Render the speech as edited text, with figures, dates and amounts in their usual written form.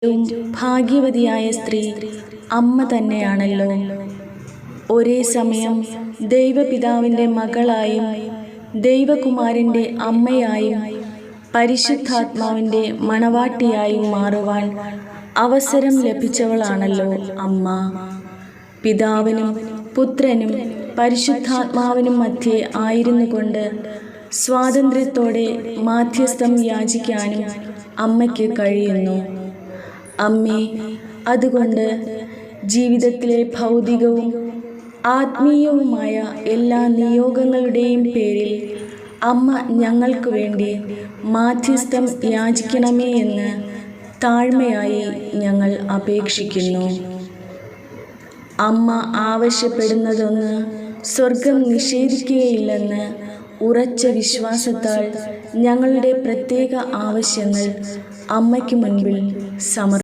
ഏറ്റവും ഭാഗ്യവതിയായ സ്ത്രീ അമ്മ തന്നെയാണല്ലോ. ഒരേ സമയം ദൈവപിതാവിൻ്റെ മകളായും ദൈവകുമാരൻ്റെ അമ്മയായും പരിശുദ്ധാത്മാവിൻ്റെ മണവാട്ടിയായും മാറുവാൻ അവസരം ലഭിച്ചവളാണല്ലോ അമ്മ. പിതാവിനും പുത്രനും പരിശുദ്ധാത്മാവിനും മധ്യേ ആയിരുന്നു കൊണ്ട് സ്വാതന്ത്ര്യത്തോടെ മാധ്യസ്ഥം യാചിക്കാനും അമ്മയ്ക്ക് കഴിയുന്നു. അമ്മേ, അതുകൊണ്ട് ജീവിതത്തിലെ ഭൗതികവും ആത്മീയവുമായ എല്ലാ നിയോഗങ്ങളുടെയും പേരിൽ അമ്മ ഞങ്ങൾക്ക് വേണ്ടി മാധ്യസ്ഥം യാചിക്കണമേ എന്ന് താഴ്മയായി ഞങ്ങൾ അപേക്ഷിക്കുന്നു. അമ്മ ആവശ്യപ്പെടുന്നതൊന്ന് സ്വർഗം നിഷേധിക്കുകയില്ലെന്ന് ഉറച്ച വിശ്വാസത്താൽ ഞങ്ങളുടെ പ്രത്യേക ആവശ്യങ്ങൾ അമ്മയ്ക്ക് മുൻപിൽ സമർപ്പിക്കുന്നു.